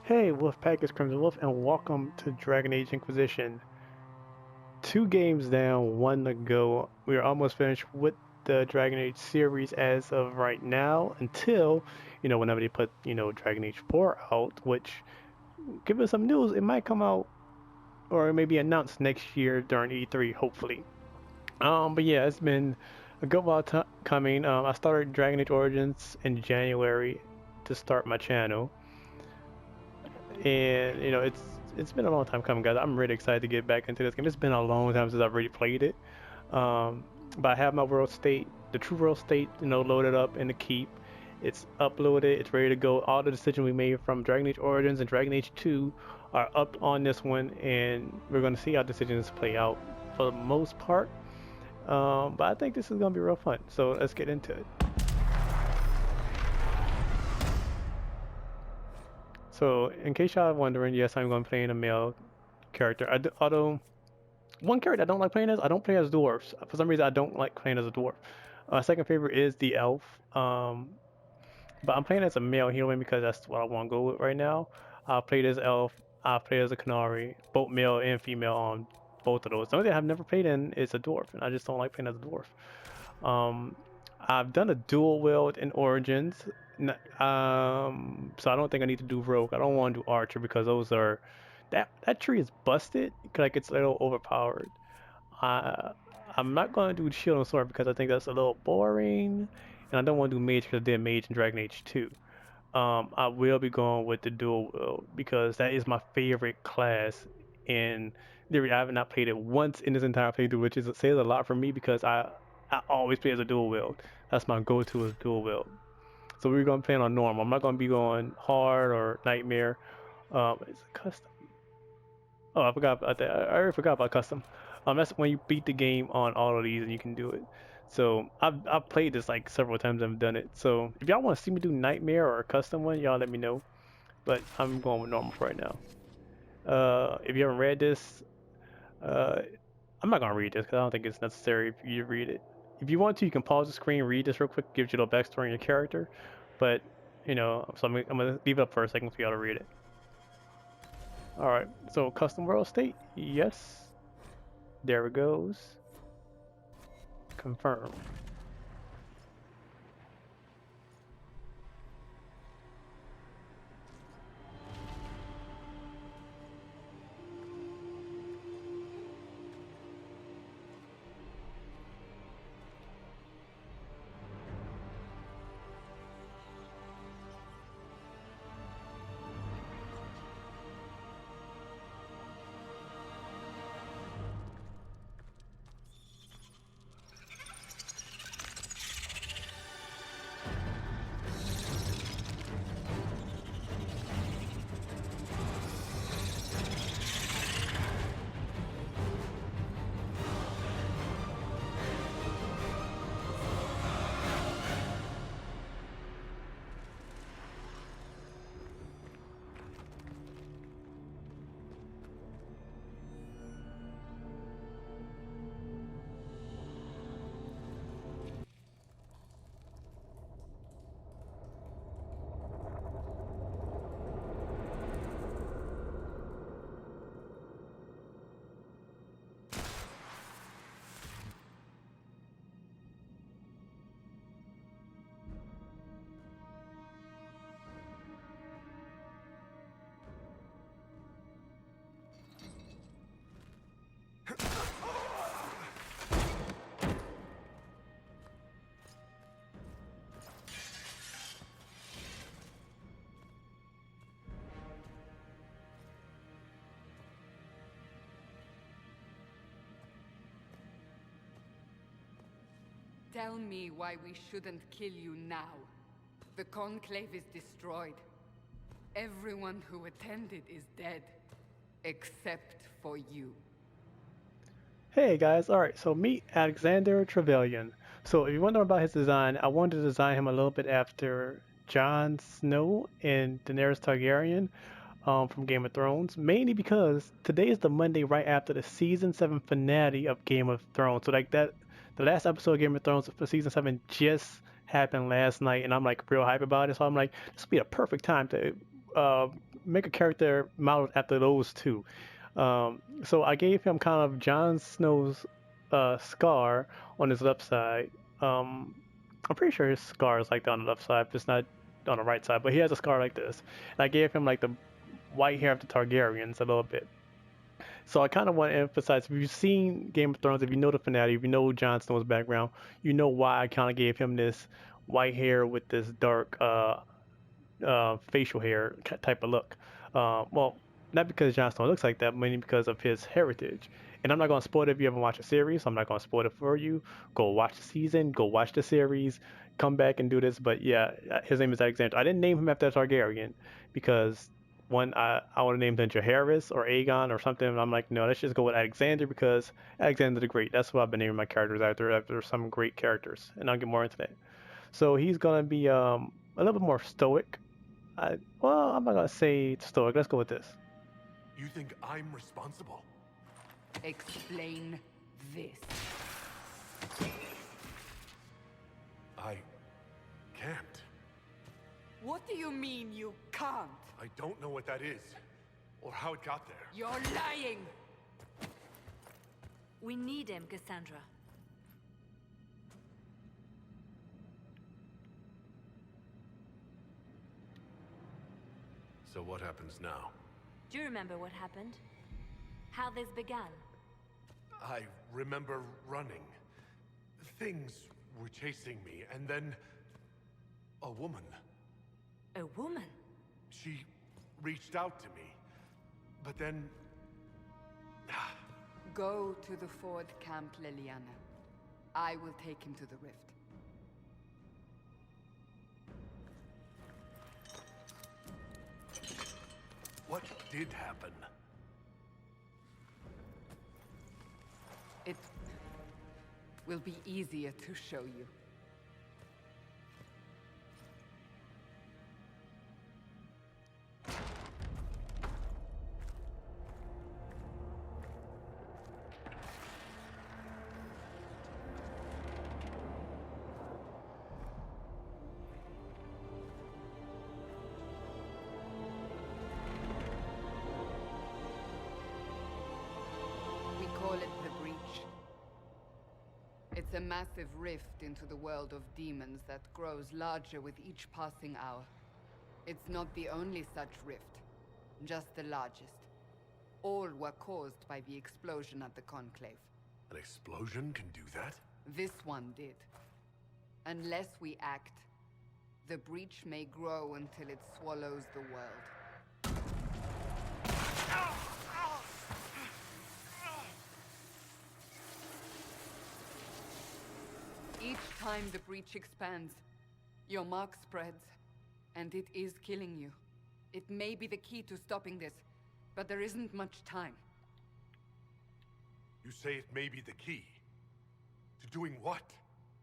Hey, Wolfpack is Crimson Wolf, and welcome to Dragon Age Inquisition. 2 games down, 1 to go. We are almost finished with the Dragon Age series as of right now, until, whenever they put, Dragon Age 4 out, which, give us some news, it might come out, or it may be announced next year during E3, hopefully. But yeah, it's been a good while coming. I started Dragon Age Origins in January to start my channel. And it's been a long time coming, guys. I'm really excited to get back into this game. It's been a long time since I've really played it. But I have my world state, the true world state, loaded up in the keep. It's uploaded. It's ready to go. All the decisions we made from Dragon Age Origins and Dragon Age 2 are up on this one, and we're going to see how decisions play out for the most part. But I think this is going to be real fun. So let's get into it. So, in case y'all are wondering, yes, I'm going to play in a male character. Although, one character I don't like playing as, I don't play as dwarves. For some reason, I don't like playing as a dwarf. Second favorite is the elf. But I'm playing as a male human because that's what I want to go with right now. I'll play as elf. I'll play as a canary, both male and female on both of those. The only thing I've never played in is a dwarf, and I just don't like playing as a dwarf. I've done a dual wield in Origins, so I don't think I need to do rogue. I don't want to do archer because those are that tree is busted. Like it's a little overpowered. Uh, I'm not going to do shield and sword because I think that's a little boring, and I don't want to do mage because I did mage in Dragon Age 2. I will be going with the dual wield because that is my favorite class. And I have not played it once in this entire playthrough, which says a lot for me because I always play as a dual wield. That's my go-to is dual wield. So we're gonna play on normal. I'm not gonna be going hard or nightmare. It's custom. Oh, I forgot about that. I already forgot about custom. That's when you beat the game on all of these and you can do it. So I've played this like several times. I've done it. So if y'all want to see me do nightmare or a custom one, y'all let me know. But I'm going with normal for right now. If you haven't read this, uh, I'm not gonna read this because I don't think it's necessary for you to read it. If you want to, you can pause the screen, read this real quick, gives you a little backstory on your character. But so I'm gonna leave it up for a second for y'all to read it. All right, so custom world state, yes. There it goes. Confirm. Tell me why we shouldn't kill you now. The Conclave is destroyed. Everyone who attended is dead. Except for you. Hey guys, alright, so meet Alexander Trevelyan. So if you wonder about his design, I wanted to design him a little bit after Jon Snow and Daenerys Targaryen from Game of Thrones, mainly because today is the Monday right after the season 7 finale of Game of Thrones. So like that, the last episode of Game of Thrones for season 7 just happened last night, and I'm like real hype about it. So I'm like, this would be a perfect time to make a character modeled after those two. So I gave him kind of Jon Snow's scar on his left side. Um, I'm pretty sure his scar is like on the left side, but it's not on the right side. But he has a scar like this. And I gave him like the white hair of the Targaryens a little bit. So I kind of want to emphasize, if you've seen Game of Thrones, if you know the finale, if you know Jon Snow's background, you know why I kind of gave him this white hair with this dark facial hair type of look. Well, not because Jon Snow looks like that, mainly because of his heritage. And I'm not going to spoil it if you haven't watched a series, so I'm not going to spoil it for you. Go watch the season, go watch the series, come back and do this. But yeah, his name is Alexander. I didn't name him after a Targaryen because one, I would have named him Jaehaerys or Aegon or something. And I'm like, no, let's just go with Alexander because Alexander the Great. That's what I've been naming my characters after some great characters. And I'll get more into that. So he's going to be a little bit more stoic. Well, I'm not gonna say stoic. Let's go with this. You think I'm responsible? Explain this. I can't. What do you mean you can't? I don't know what that is, or how it got there. You're lying! We need him, Cassandra. So what happens now? Do you remember what happened? How this began? I remember running. Things were chasing me, and then a woman. A woman? She reached out to me, but then... Go to the Ford Camp, Liliana. I will take him to the rift. What did happen? It will be easier to show you. It's a massive rift into the world of demons that grows larger with each passing hour. It's not the only such rift, just the largest. All were caused by the explosion at the Conclave. An explosion can do that? This one did. Unless we act, the breach may grow until it swallows the world. Each time the breach expands, your mark spreads, and it is killing you. It may be the key to stopping this, but there isn't much time. You say it may be the key? To doing what?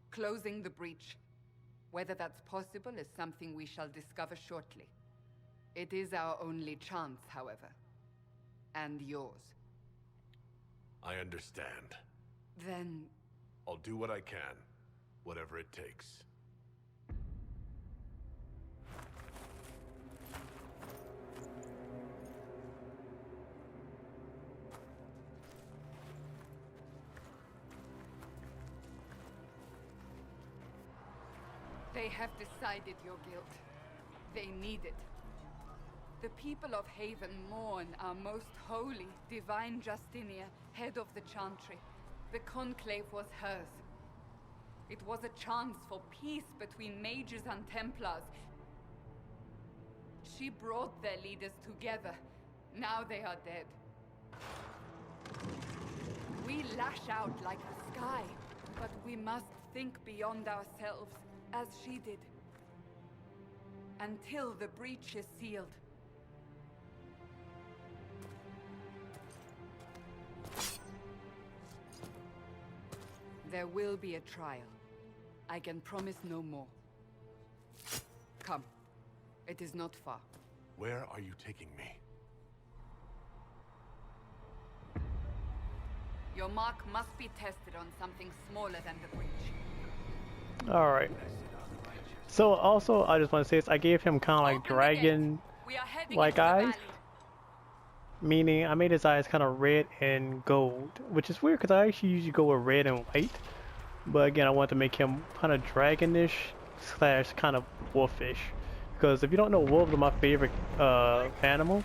Closing the breach. Whether that's possible is something we shall discover shortly. It is our only chance, however. And yours. I understand. Then... I'll do what I can. Whatever it takes. They have decided your guilt. They need it. The people of Haven mourn our most holy, divine Justinia, head of the Chantry. The Conclave was hers. It was a chance for peace between mages and templars. She brought their leaders together. Now they are dead. We lash out like the sky, but we must think beyond ourselves, as she did. Until the breach is sealed. There will be a trial. I can promise no more. Come. It is not far. Where are you taking me? Your mark must be tested on something smaller than the breach. Alright. So also, I just want to say this. I gave him kind of like Open the dragon We are heading like into the eyes. valley. Meaning, I made his eyes kind of red and gold, which is weird because I actually usually go with red and white. But again, I want to make him kind of dragonish slash kind of wolfish. Because if you don't know, wolves are my favorite animal.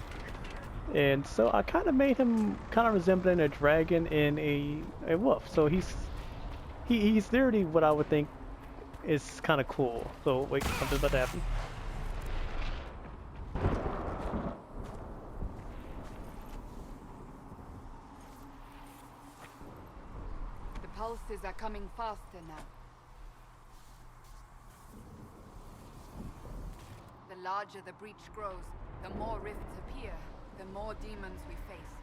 And so I kind of made him kind of resembling a dragon and a wolf. So he's literally what I would think is kind of cool. So wait, something's about to happen. The pulses are coming faster now. The larger the breach grows, the more rifts appear, the more demons we face.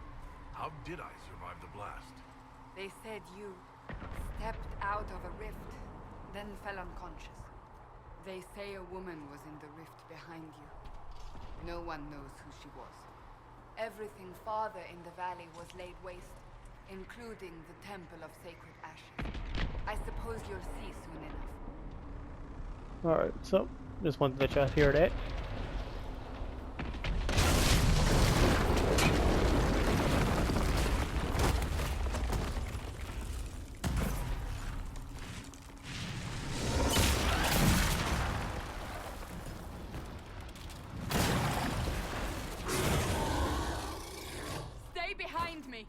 How did I survive the blast? They said you stepped out of a rift, then fell unconscious. They say a woman was in the rift behind you. No one knows who she was. Everything farther in the valley was laid waste, including the Temple of Sacred Ashes. I suppose you'll see soon enough. Alright, so just wanted to let y'all hear that. Stay behind me!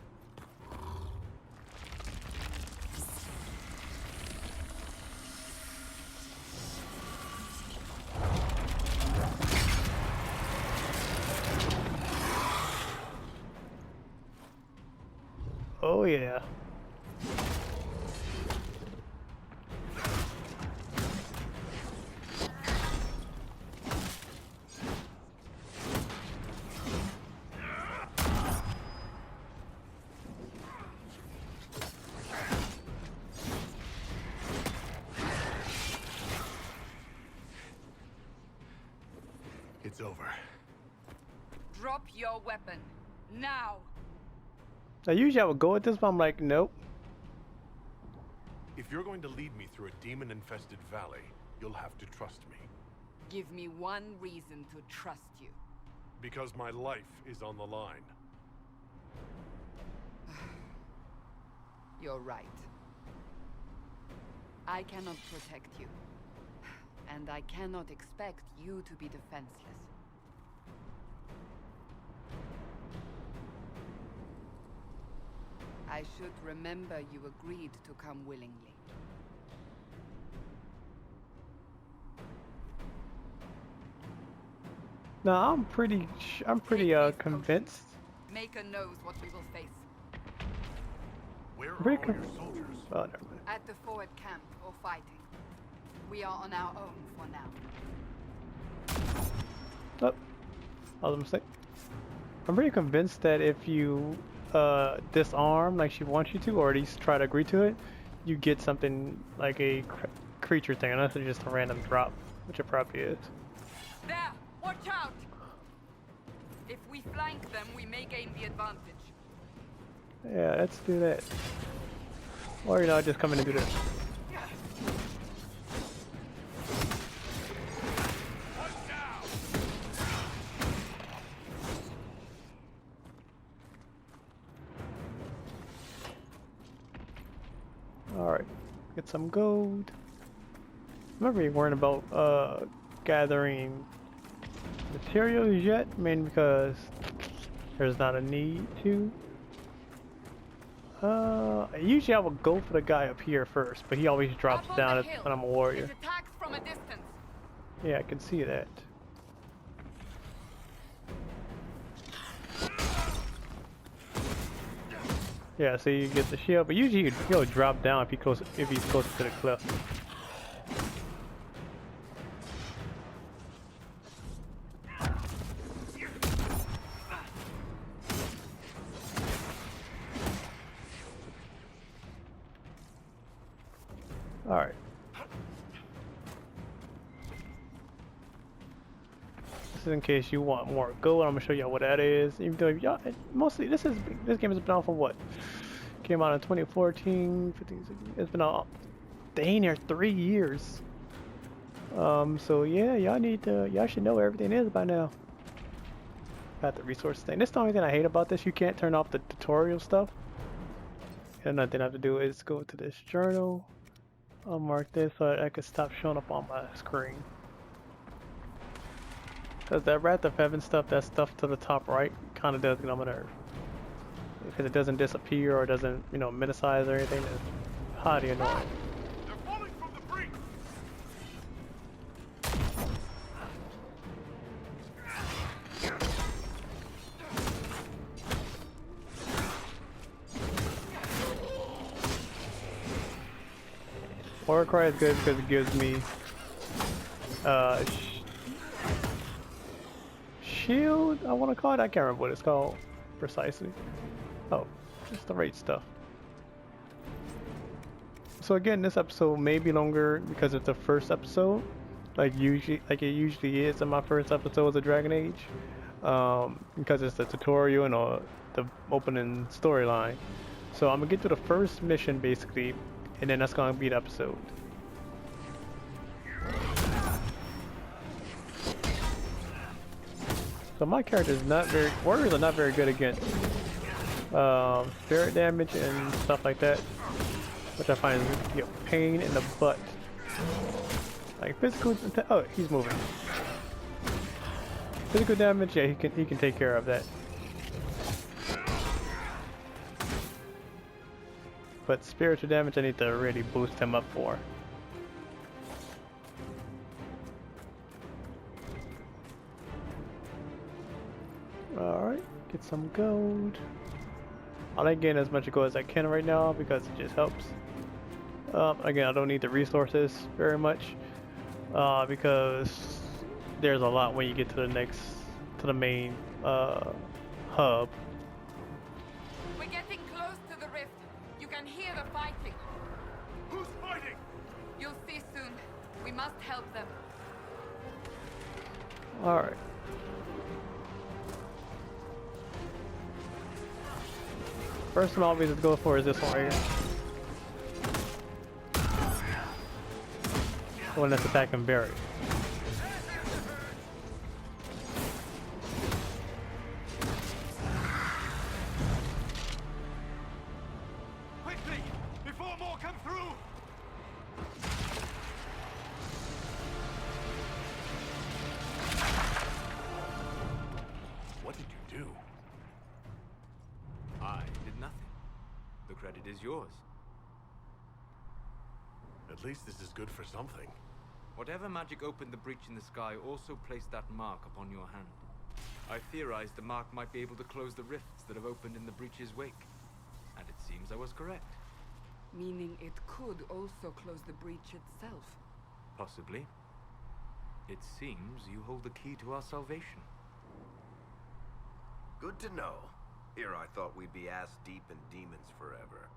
Oh yeah. It's over. Drop your weapon. Now! Now usually I would go with this, but I'm like, nope. If you're going to lead me through a demon-infested valley, you'll have to trust me. Give me one reason to trust you. Because my life is on the line. You're right. I cannot protect you. And I cannot expect you to be defenseless. I should remember you agreed to come willingly. No, I'm pretty convinced. Maker knows what we will face. Where are Pretty all con- your soldiers? Oh, never mind. At the forward camp or fighting. We are on our own for now. Oh, that was a mistake. I'm pretty convinced that if you disarm like she wants you to, or at least try to agree to it, you get something like a creature thing, unless it's just a random drop, which it probably is. There! Watch out! If we flank them, we may gain the advantage. Yeah, let's do that. Or, you know, just come in and do this. Alright, get some gold. I'm not really worrying about gathering materials yet, mainly because there's not a need to. Usually I would go for the guy up here first, but he always drops Up on down the hill. when I'm a warrior. It attacks from a distance. Yeah, I can see that. Yeah, so you get the shield, but usually he'll drop down if he's close to the cliff. Alright. This is in case you want more gold. I'm gonna show y'all what that is. Even though y'all mostly this game has been out for what? Came out in 2014, 15, 16. It's been out dang near 3 years. So yeah, y'all should know where everything is by now. Got the resource thing. This is the only thing I hate about this. You can't turn off the tutorial stuff. And another thing I have to do is go to this journal. I'll mark this so I can stop showing up on my screen. Because that Wrath of Heaven stuff, that stuff to the top right, kind of does get on my nerve. Because it doesn't disappear or doesn't, you know, minicize or anything. It's highly annoying. They're falling from the brink! Warcry is good because it gives me shield, I want to call it. I can't remember what it's called precisely. Oh, just the right stuff. So again, this episode may be longer because it's the first episode, like it usually is in my first episodes of Dragon Age, because it's the tutorial and the opening storyline. So I'm gonna get to the first mission basically, and then that's gonna be the episode. So my character is not very, warriors are not very good against spirit damage and stuff like that, which I find is a pain in the butt. Like physical, oh, he's moving. Physical damage, yeah, he can take care of that. But spiritual damage, I need to really boost him up for. Alright, get some gold. I like getting as much gold as I can right now because it just helps. Again, I don't need the resources very much because there's a lot when you get to the main hub. We're getting close to the rift. You can hear the fighting. Who's fighting? You'll see soon. We must help them. Alright. First one I'll always go for is this one right here. The one that's attacking Barry. Quickly! Before more come through! What did you do? I did nothing. The credit is yours. At least this is good for something. Whatever magic opened the breach in the sky also placed that mark upon your hand. I theorized the mark might be able to close the rifts that have opened in the breach's wake. And it seems I was correct. Meaning it could also close the breach itself. Possibly. It seems you hold the key to our salvation. Good to know. Here I thought we'd be ass deep in demons forever.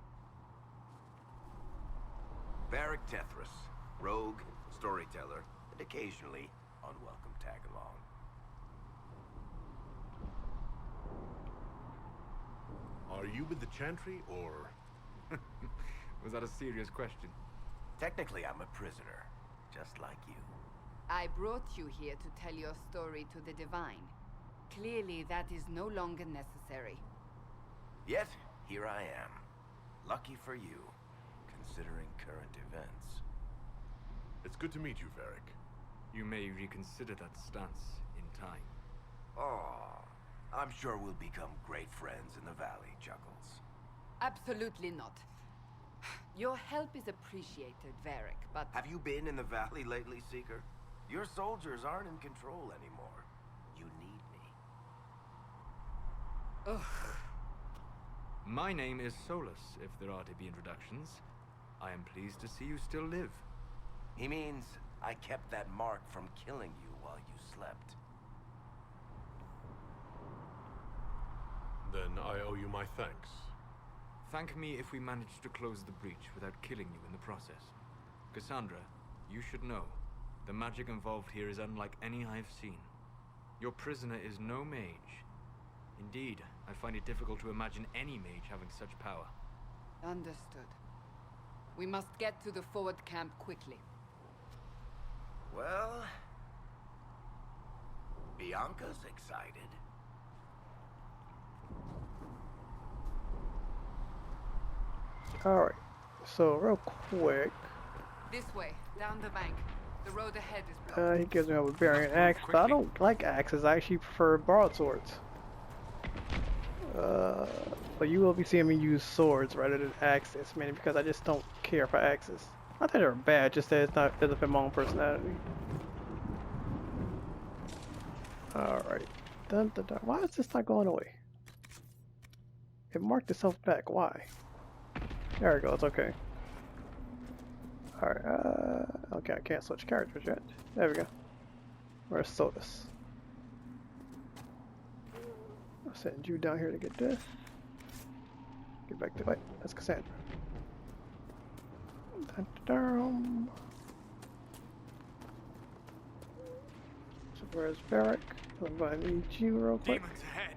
Varric Tethras, rogue, storyteller, and occasionally unwelcome tag-along. Are you with the Chantry, or...? Was that a serious question? Technically, I'm a prisoner, just like you. I brought you here to tell your story to the Divine. Clearly, that is no longer necessary. Yet, here I am. Lucky for you, considering current events. It's good to meet you, Varric. You may reconsider that stance in time. Oh, I'm sure we'll become great friends in the valley, Chuckles. Absolutely not. Your help is appreciated, Varric, but... Have you been in the valley lately, Seeker? Your soldiers aren't in control anymore. You need me. Ugh. My name is Solus, if there are to be introductions. I am pleased to see you still live. He means I kept that mark from killing you while you slept. Then I owe you my thanks. Thank me if we manage to close the breach without killing you in the process. Cassandra, you should know, the magic involved here is unlike any I've seen. Your prisoner is no mage. Indeed, I find it difficult to imagine any mage having such power. Understood. We must get to the forward camp quickly. Well... Bianca's excited. Alright, so real quick, This way, down the bank. The road ahead is blocked. he gives me a barbarian axe, but I don't like axes. I actually prefer broadswords. But you will be seeing me use swords rather than axes, mainly because I just don't care for axes. Not that they're bad, just that it's not doesn't fit my own personality. Alright. Dun, dun, dun. Why is this not going away? It marked itself back. Why? There it goes. Okay. Alright. Okay, I can't switch characters yet. There we go. Where's Sodas? I'll send you down here to get this. Get back to wait. That's Cassandra. Dun, dun, dun. So where's Varric? I'm going to need you real quick. Demons ahead.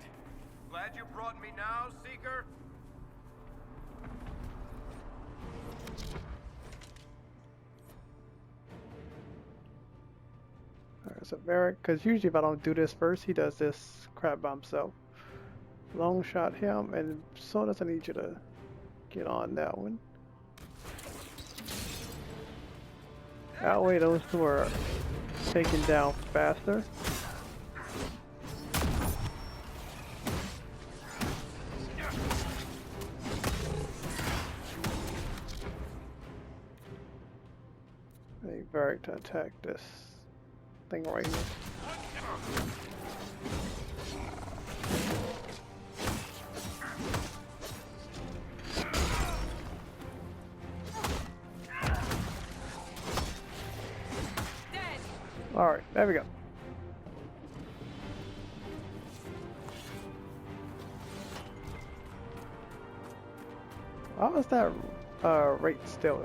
Glad you brought me now, Seeker. Alright, so Varric, because usually if I don't do this first, he does this crap by himself. Long shot him, and so does I need you to get on that one. That way those two are taken down faster. I need Varric to attack this thing right here. Alright, there we go. How was that rate still?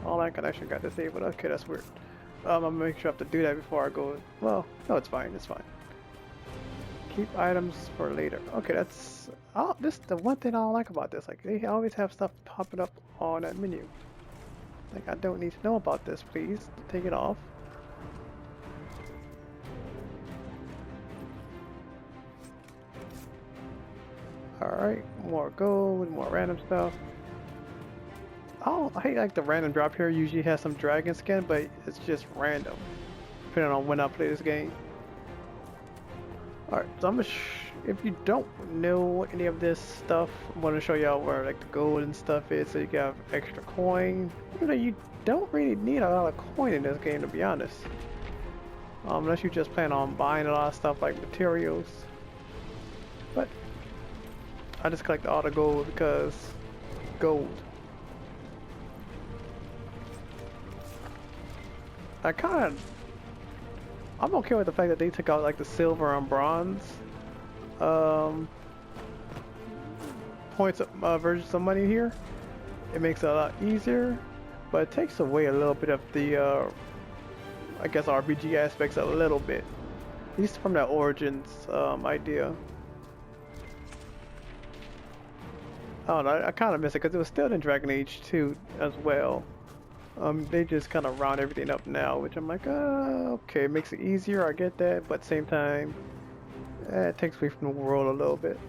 Online connection got disabled. Okay, that's weird. I'm gonna make sure I have to do that before I go. Well, no, it's fine. It's fine. Keep items for later. Okay, that's. Oh, this the one thing I don't like about this. Like they always have stuff popping up on that menu. Like I don't need to know about this. Please take it off. Alright, more gold, more random stuff. Oh, I hate like the random drop here usually has some dragon skin, but it's just random. Depending on when I play this game. Alright, so I'm gonna if you don't know any of this stuff, I'm gonna show y'all where like the gold and stuff is so you can have extra coin. You know, you don't really need a lot of coin in this game to be honest. Unless you just plan on buying a lot of stuff like materials. But I just collect all the gold because gold. I'm okay with the fact that they took out like the silver and bronze points versions of money here. It makes it a lot easier, but it takes away a little bit of the I guess RPG aspects a little bit, at least from that Origins idea. I don't know, I kind of miss it because it was still in Dragon Age 2 as well. They just kind of round everything up now, which I'm like, okay, it makes it easier, I get that, but at the same time, it takes away from the world a little bit.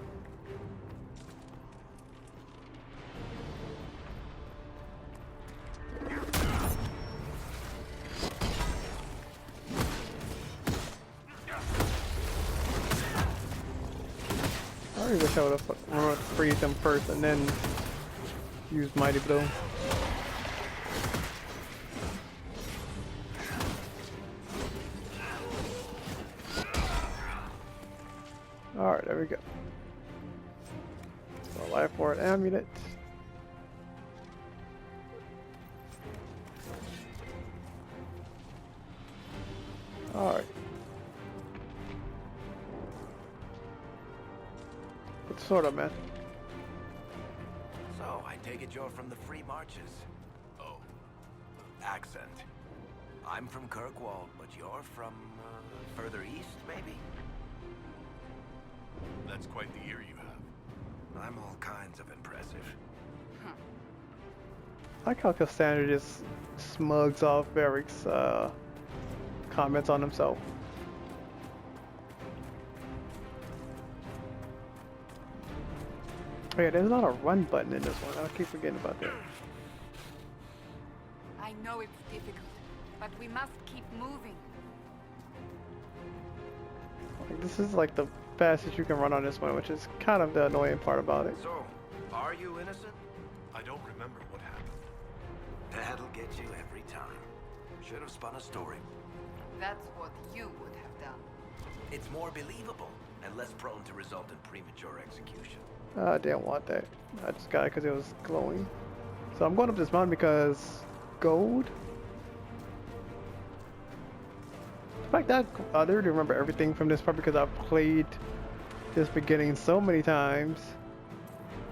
I really wish I would have freeze them first and then use Mighty Blow. Alright, there we go. So life ward amulet. Alright. It's sort of, man. So, I take it you're from the Free Marches. Oh. Accent. I'm from Kirkwall, but you're from, further east, maybe? That's quite the ear you have. I'm all kinds of impressive. I like how Cassandra just smugs off Varric's comments on himself. Oh yeah, there's not a run button in this one. I keep forgetting about that. I know it's difficult, but we must keep moving. Like, this is like the fastest you can run on this one, which is kind of the annoying part about it. So, are you innocent? I don't remember what happened. That'll get you every time. Should have spun a story. That's what you would have done. It's more believable and less prone to result in premature execution. I didn't want that. I just got it because it was glowing. So I'm going up this mountain because gold. In fact, I literally remember everything from this part because I've played this beginning so many times.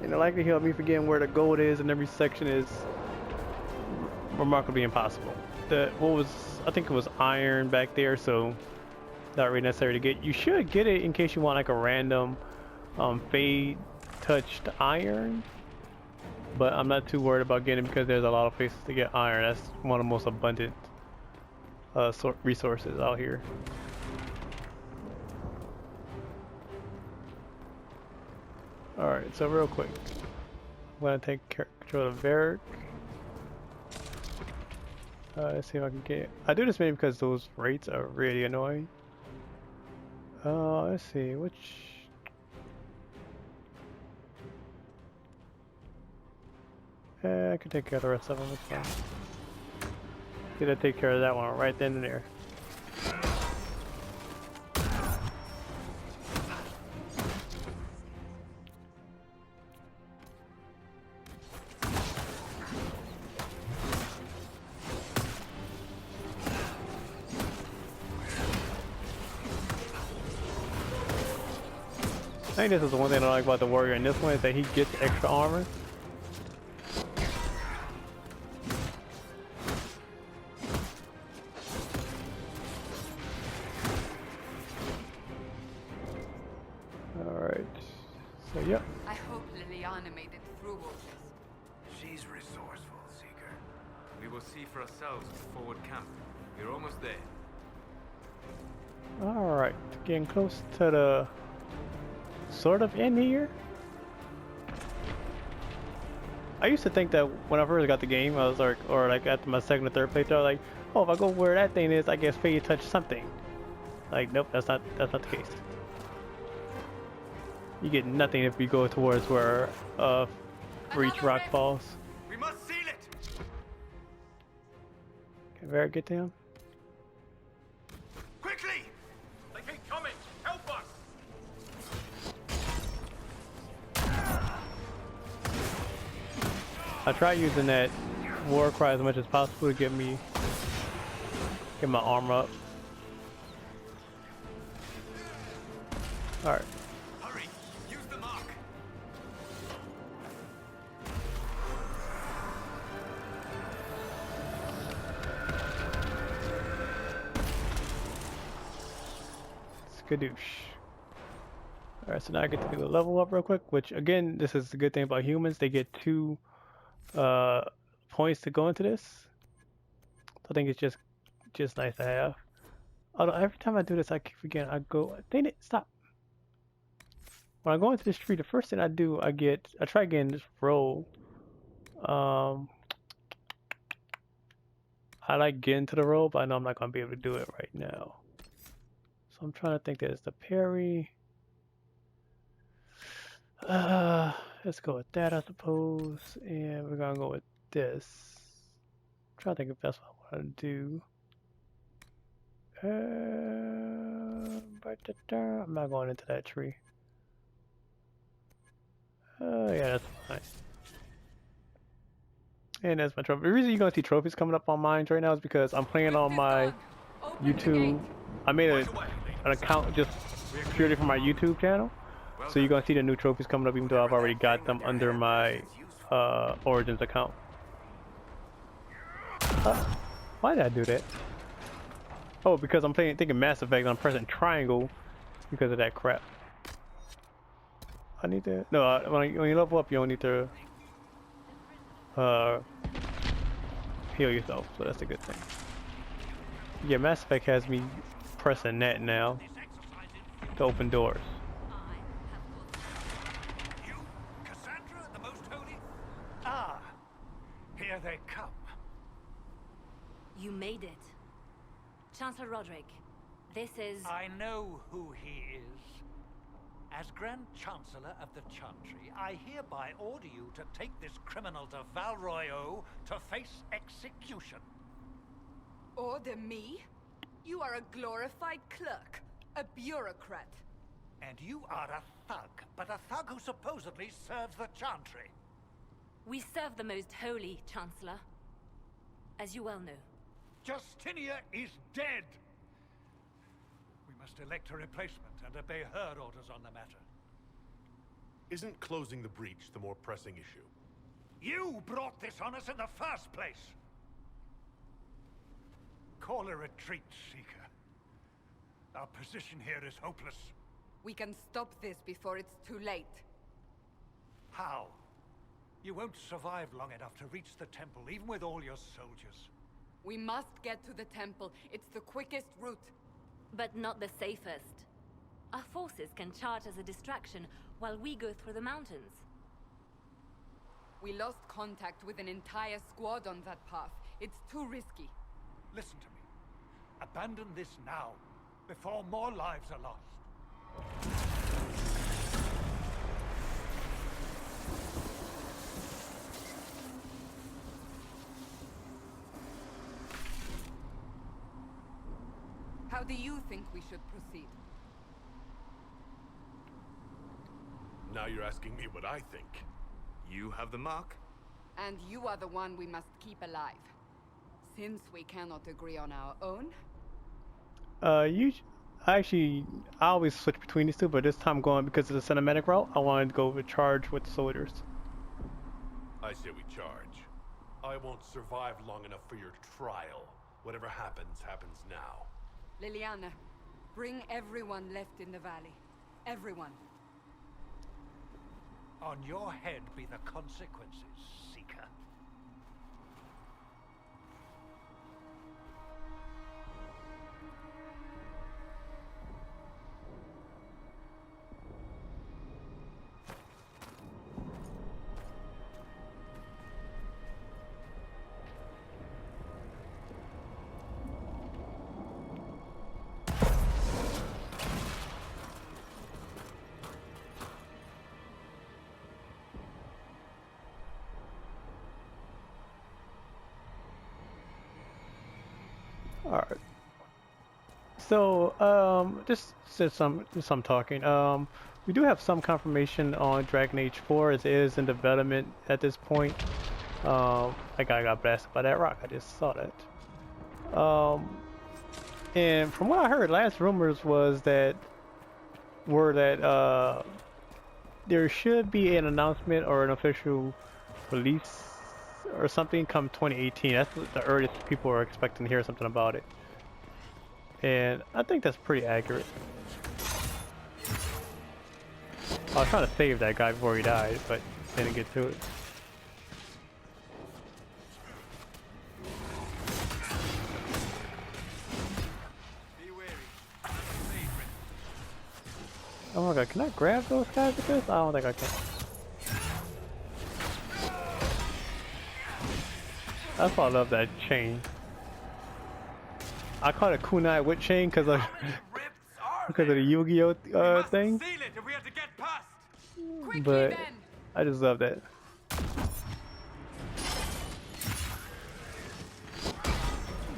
And the likelihood of me forgetting where the gold is in every section is remarkably impossible. I think it was iron back there, so not really necessary to get. You should get it in case you want like a random fade touched iron, but I'm not too worried about getting it because there's a lot of places to get iron. That's one of the most abundant resources out here. Alright, so real quick, I'm gonna take control of Varric. Let's see if I can get. I do this mainly because those rates are really annoying. Let's see which. I can take care of the rest of them. It's fine. Did I take care of that one right then and there? I think this is the one thing I like about the warrior in this one is that he gets extra armor. Alright. So yep. I hope Liliana made it through all this. She's resourceful, Seeker. We will see for ourselves at the forward camp. We're almost there. Alright. Getting close to the sort of end here. I used to think that when I first got the game, I was like, or like after my second or third playthrough, I was like, oh, if I go where that thing is, I guess fade touch something. Like, nope, that's not the case. You get nothing if you go towards where Breach Rock falls. We must seal it. Can Varric get to him? Quickly! They keep coming. Help us! I try using that war cry as much as possible to get my armor up. Alright. Hurry! Use the mark! Skadoosh. Alright, so now I get to do a level up real quick, which again, this is the good thing about humans. They get 2 points to go into this. So I think it's just nice to have. Although every time I do this, I keep forgetting. I go, dang it, stop. When I go into this tree, the first thing I do, I try getting this roll. I like getting to the roll, but I know I'm not gonna be able to do it right now. So I'm trying to think. There's the parry. Let's go with that, I suppose, and we're gonna go with this. I'm trying to think if that's what I want to do. I'm not going into that tree. Yeah, that's fine. And that's my trophy. The reason you're gonna see trophies coming up on mine right now is because I'm playing on my YouTube. I made an account just purely for my YouTube channel. So you're gonna see the new trophies coming up even though I've already got them under my Origins account. Why did I do that? Oh, because I'm thinking Mass Effect and I'm pressing triangle because of that crap. I need to... No, when you level up you don't need to heal yourself, so that's a good thing. Yeah, Mass Effect has me pressing that now to open doors. Here they come. You made it. Chancellor Roderick, this is... I know who he is. As Grand Chancellor of the Chantry, I hereby order you to take this criminal to Val Royeaux to face execution. Order me? You are a glorified clerk, a bureaucrat. And you are a thug, but a thug who supposedly serves the Chantry. We serve the most holy, Chancellor. As you well know. Justinia is dead! We must elect a replacement and obey her orders on the matter. Isn't closing the breach the more pressing issue? You brought this on us in the first place! Call a retreat, Seeker. Our position here is hopeless. We can stop this before it's too late. How? You won't survive long enough to reach the temple, even with all your soldiers. We must get to the temple. It's the quickest route. But not the safest. Our forces can charge as a distraction while we go through the mountains. We lost contact with an entire squad on that path. It's too risky. Listen to me. Abandon this now, before more lives are lost. How do you think we should proceed? Now you're asking me what I think. You have the mark? And you are the one we must keep alive. Since we cannot agree on our own... I always switch between these two, but this time going because of the cinematic route, I wanted to go with charge with soldiers. I say we charge. I won't survive long enough for your trial. Whatever happens, happens now. Liliana, bring everyone left in the valley. Everyone. On your head be the consequences, Seeker. Alright. So, just some talking. We do have some confirmation on Dragon Age 4 as it is in development at this point. That guy got blasted by that rock. I just saw that. And from what I heard, last rumors were that there should be an announcement or an official release or something come 2018. That's the earliest people are expecting to hear something about it. And I think that's pretty accurate. I was trying to save that guy before he died, but didn't get to it. Be wary. I'm a favorite. Oh my god, can I grab those guys with this? I don't think I can. That's why I love that chain. I call it kunai with chain because of the Yu-Gi-Oh thing. Seal it if we have to get past. Quickly But then! I just love that.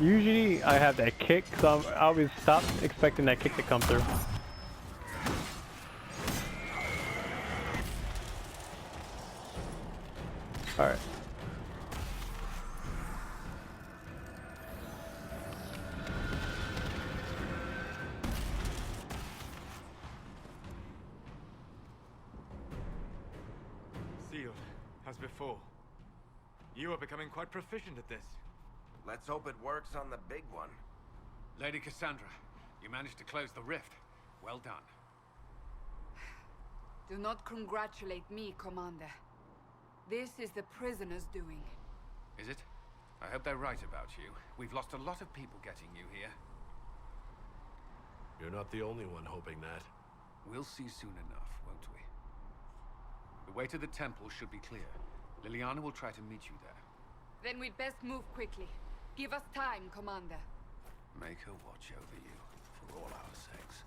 Usually I have that kick, so I always stop expecting that kick to come through. Alright. Sealed, as before. You are becoming quite proficient at this. Let's hope it works on the big one. Lady Cassandra, you managed to close the rift. Well done. Do not congratulate me, Commander. This is the prisoners' doing. Is it? I hope they're right about you. We've lost a lot of people getting you here. You're not the only one hoping that. We'll see soon enough, won't we? The way to the temple should be clear. Liliana will try to meet you there. Then we'd best move quickly. Give us time, Commander. Make her watch over you, for all our sakes.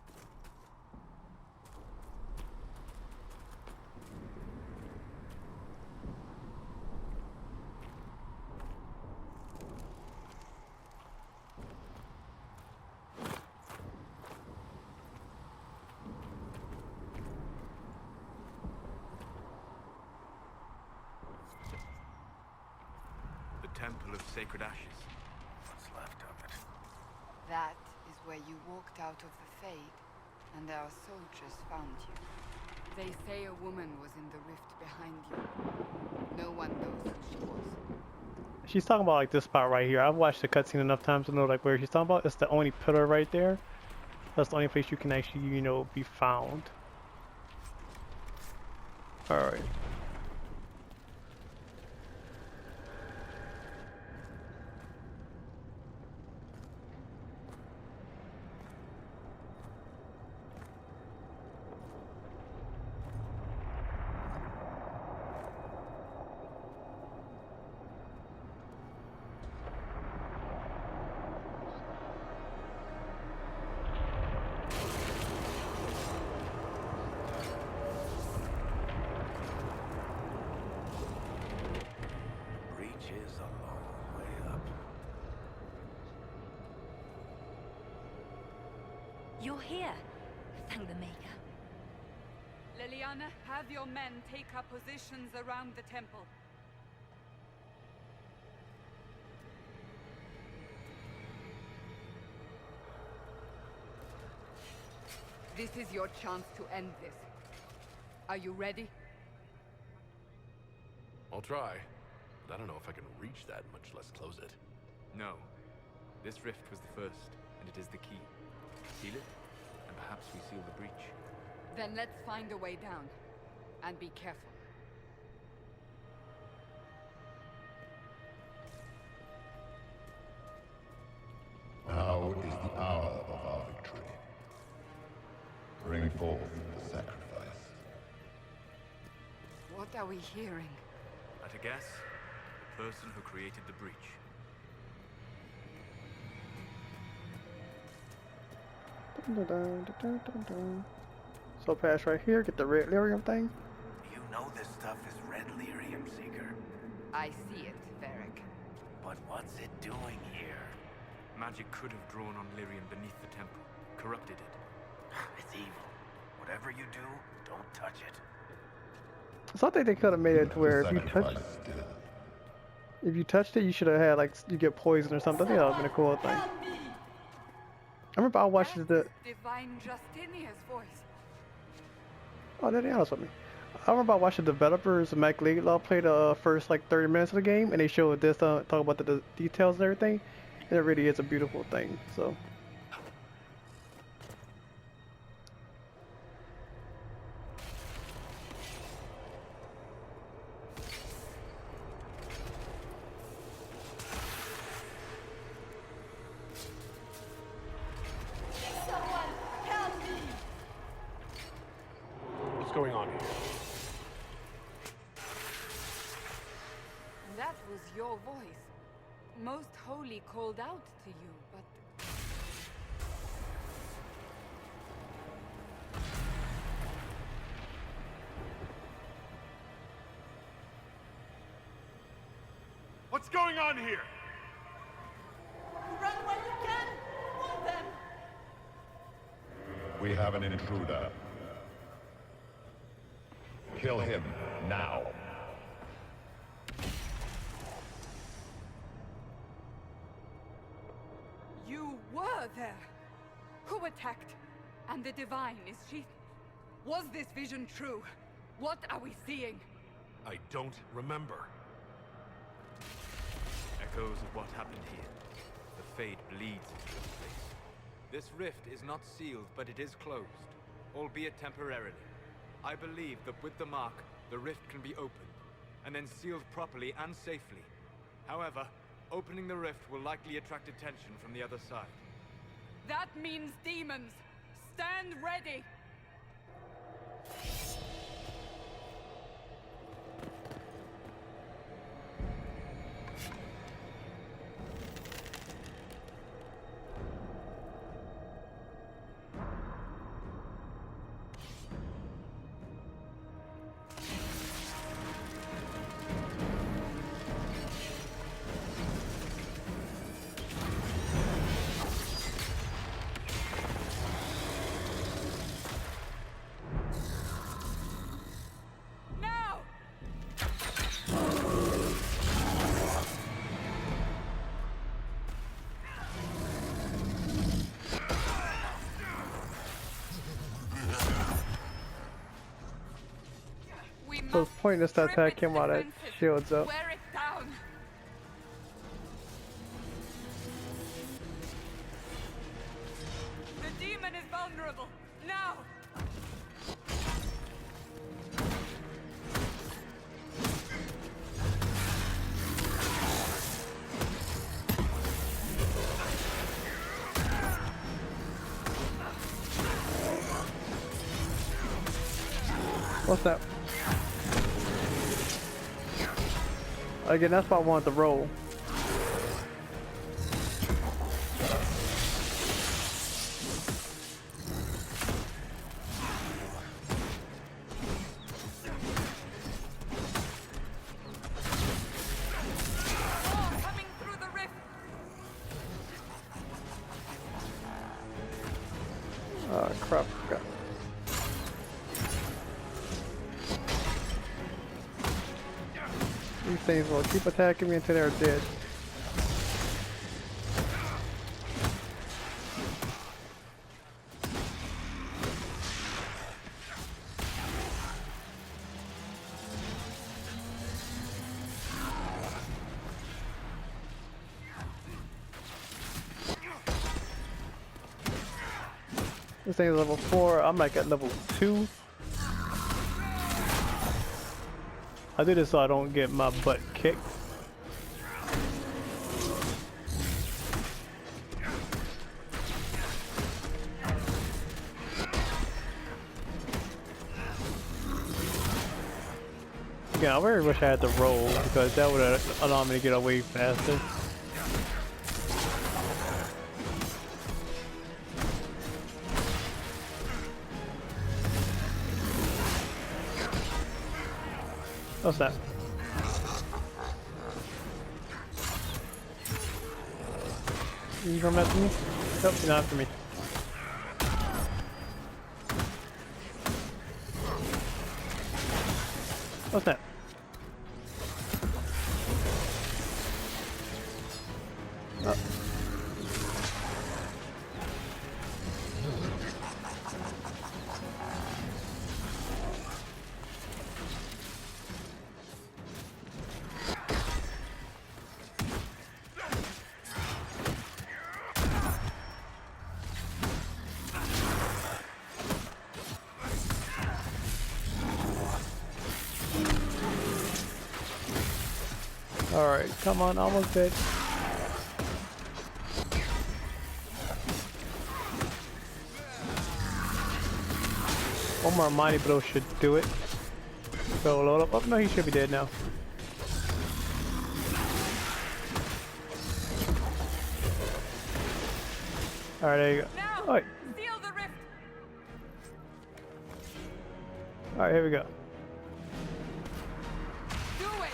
The Temple of Sacred Ashes. What's left of it? That is where you walked out of the Fade, and our soldiers found you. They say a woman was in the rift behind you. No one knows who she was. She's talking about like this spot right here. I've watched the cutscene enough times to know like where she's talking about. It's the only pillar right there. That's the only place you can actually, you know, be found. Alright. Breach is a long way up. You're here. Thank the Maker. Leliana, have your men take up positions around the temple. This is your chance to end this. Are you ready? I'll try, but I don't know if I can reach that, much less close it. No. This rift was the first, and it is the key. Seal it, and perhaps we seal the breach. Then let's find a way down. And be careful. Now is the hour of our victory. Bring forth the sacrifice. What are we hearing? At a guess, the person who created the breach. So pass right here, get the red lyrium thing. You know this stuff is red lyrium, Seeker. I see it, Varric. But what's it doing here? Magic could have drawn on lyrium beneath the temple, corrupted it. It's evil. Whatever you do, don't touch it. So I think they could have made it to where Sacrifice still. if you touched it, you should have had like you get poisoned or something. I think that would have been a cool thing. I remember I watched the. Divine Justinia's voice. Oh, they're honest with me. I remember I watched the developers, Mac Laidlaw, play the first like 30 minutes of the game, and they showed this, talk about the details and everything, and it really is a beautiful thing. So. What's going on here? That was your voice. Most Holy called out to you, but... What's going on here? Run while you can! Warn them! We have an intruder. Kill him now. You were there! Who attacked? And the Divine, is she... Was this vision true? What are we seeing? I don't remember. Echoes of what happened here. The Fade bleeds into this place. This rift is not sealed, but it is closed, albeit temporarily. I believe that with the mark, the rift can be opened, and then sealed properly and safely. However, opening the rift will likely attract attention from the other side. That means demons! Stand ready! So it's pointless to attack him while that shield's up. Wear it down. The demon is vulnerable. Now. What's that? Again, that's why I wanted to roll. Coming through the rift. Oh crap. God. These things will keep attacking me until they're dead. This thing is level 4, I'm like at level 2. I do this so I don't get my butt kicked. Again, I really wish I had to roll because that would allow me to get away faster. What's that? You coming after me? Nope, you're not after me. What's that? Oh. Alright, come on, almost dead. One more mighty blow should do it. So load up. Oh no, he should be dead now. Alright, there you go. Now, Alright, seal the rift. alright, here we go. Do it.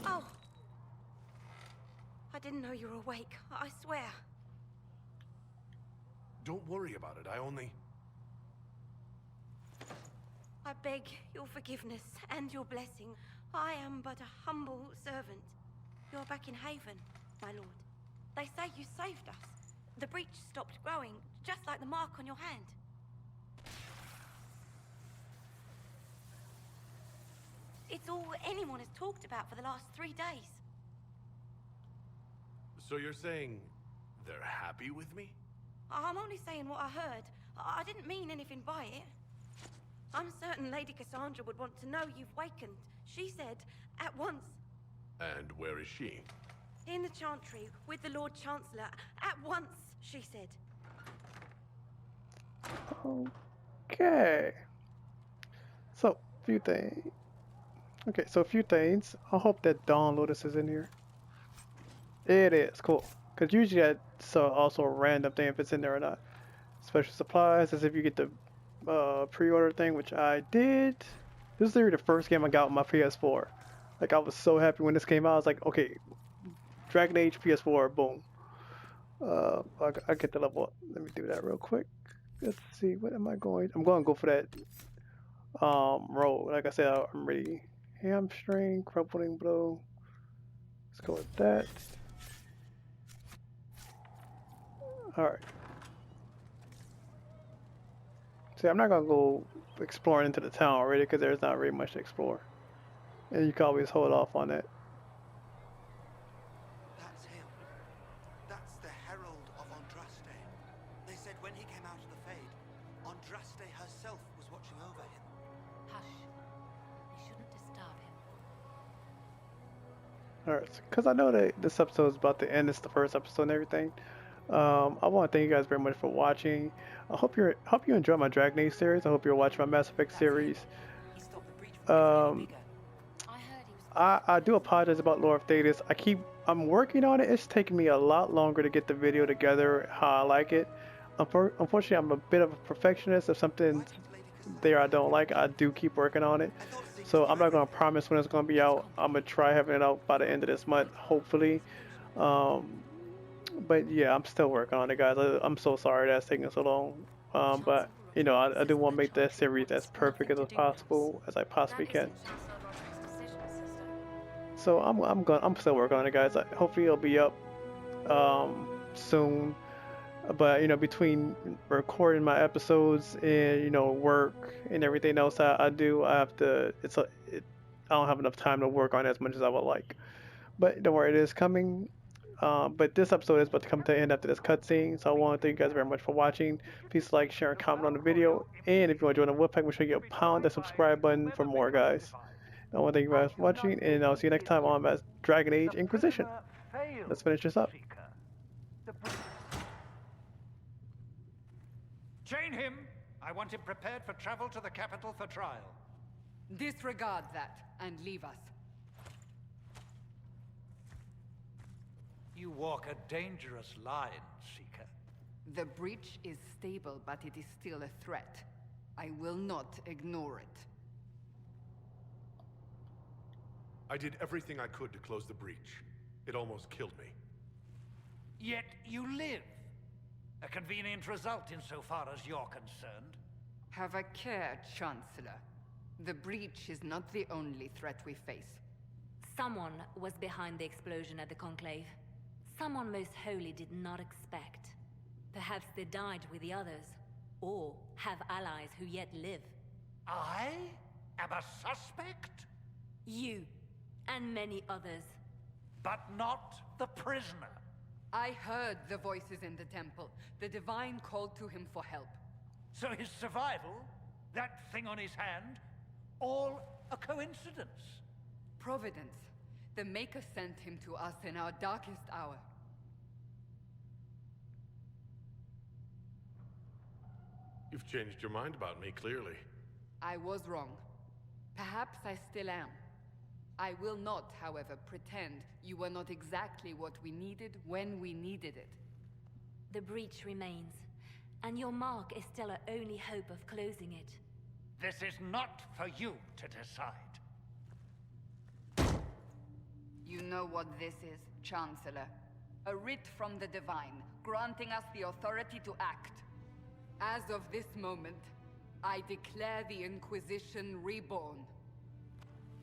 Oh. I didn't know you were awake. I swear. Don't worry about it. I beg your forgiveness and your blessing. I am but a humble servant. You're back in Haven, my lord. They say you saved us. The breach stopped growing, just like the mark on your hand. It's all anyone has talked about for the last 3 days. So you're saying they're happy with me? I'm only saying what I heard. I didn't mean anything by it. I'm certain Lady Cassandra would want to know you've wakened. She said, at once. And where is she? In the Chantry, with the Lord Chancellor. At once, she said. Okay. So, few things. Okay, so a few things. I hope that Dawn Lotus is in here. It is, cool. Because usually that's also a random thing if it's in there or not. Special supplies, as if you get the pre-order thing, which I did. This is literally the first game I got on my PS4. Like, I was so happy when this came out. I was like, okay, Dragon Age PS4, boom. I get the level up. Let me do that real quick. Let's see, what am I going? I'm going to go for that roll. Like I said, I'm ready. Hamstring, crippling blow. Let's go with that. Alright. See, I'm not gonna go exploring into the town already because there's not really much to explore. And you can always hold off on that. That's him. That's the Herald of Andraste. They said when he came out of the Fade, Andraste herself was watching over him. Hush. We shouldn't disturb him. Alright, because I know that this episode is about to end. It's the first episode and everything. I want to thank you guys very much for watching. I hope you enjoy my Dragon Age series. I hope you're watching my Mass Effect series. I do apologize about Lore of Thetis. I'm working on it. It's taking me a lot longer to get the video together how I like it. Unfortunately, I'm a bit of a perfectionist. If something's there I don't like, I do keep working on it. So I'm not going to promise when it's going to be out. I'm going to try having it out by the end of this month, hopefully. But yeah, I'm still working on it, guys. I'm so sorry that's taking so long. But you know, I do want to make that series as perfect as possible as I possibly can. So I'm still working on it, guys. Hopefully it'll be up soon. But you know, between recording my episodes and you know work and everything else I do, I don't have enough time to work on it as much as I would like. But don't worry, it is coming. But this episode is about to come to an end after this cutscene, so I want to thank you guys very much for watching. Please like, share, and comment on the video. And if you want to join the Wolfpack, make sure you pound that subscribe button for more, guys. I want to thank you guys for watching, and I'll see you next time on Dragon Age Inquisition. Let's finish this up. Chain him! I want him prepared for travel to the capital for trial. Disregard that and leave us. You walk a dangerous line, Seeker. The breach is stable, but it is still a threat. I will not ignore it. I did everything I could to close the breach. It almost killed me. Yet you live. A convenient result insofar as you're concerned. Have a care, Chancellor. The breach is not the only threat we face. Someone was behind the explosion at the Conclave. Someone most holy did not expect. Perhaps they died with the others, or have allies who yet live. I am a suspect? You, and many others. But not the prisoner. I heard the voices in the temple. The Divine called to him for help. So his survival, that thing on his hand, all a coincidence? Providence. The Maker sent him to us in our darkest hour. You've changed your mind about me, clearly. I was wrong. Perhaps I still am. I will not, however, pretend you were not exactly what we needed when we needed it. The breach remains, and your mark is still our only hope of closing it. This is not for you to decide. You know what this is, Chancellor. A writ from the Divine, granting us the authority to act. As of this moment, I declare the Inquisition reborn.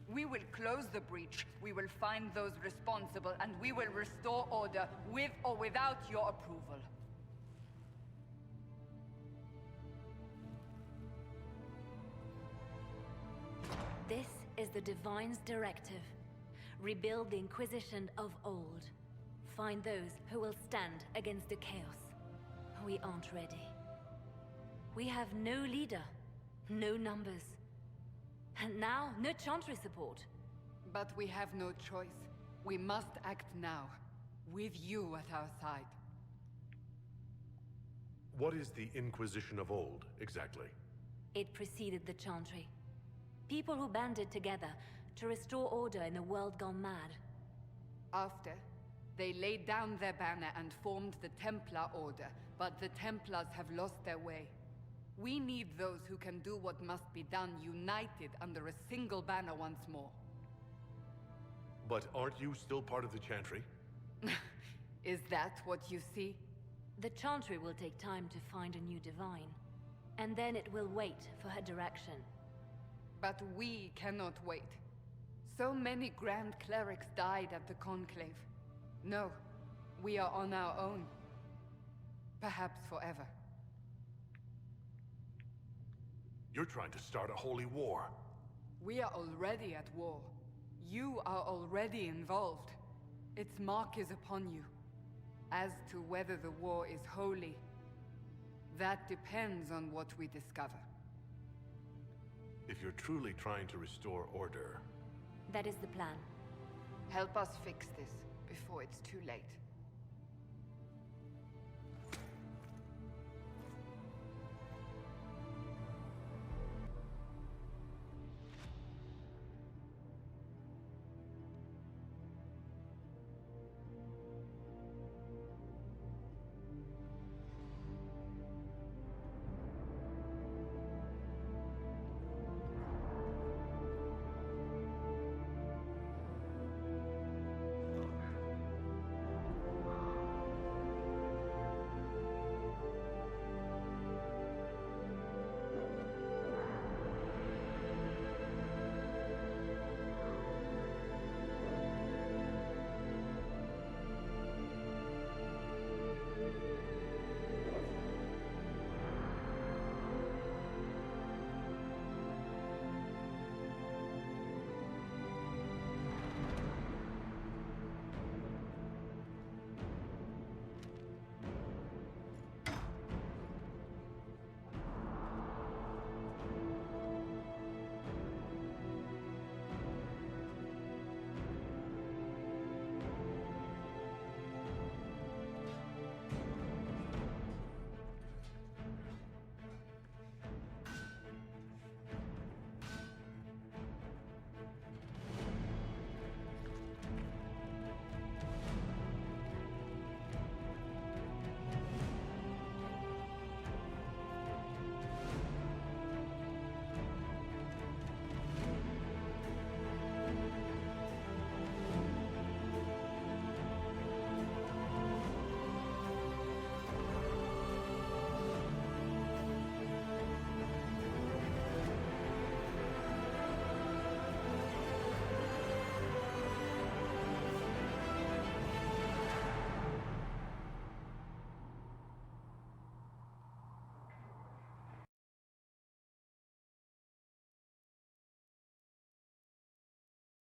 We will close the breach, we will find those responsible, and we will restore order, with or without your approval. This is the Divine's directive. Rebuild the Inquisition of old. Find those who will stand against the chaos. We aren't ready. We have no leader, no numbers. And now, no Chantry support. But we have no choice. We must act now, with you at our side. What is the Inquisition of old, exactly? It preceded the Chantry. People who banded together to restore order in a world gone mad. After, they laid down their banner and formed the Templar Order, but the Templars have lost their way. We need those who can do what must be done, united under a single banner once more. But aren't you still part of the Chantry? Is that what you see? The Chantry will take time to find a new divine. And then it will wait for her direction. But we cannot wait. So many Grand Clerics died at the Conclave. No, we are on our own. Perhaps forever. You're trying to start a holy war. We are already at war. You are already involved. Its mark is upon you. As to whether the war is holy, that depends on what we discover. If you're truly trying to restore order... That is the plan. Help us fix this before it's too late.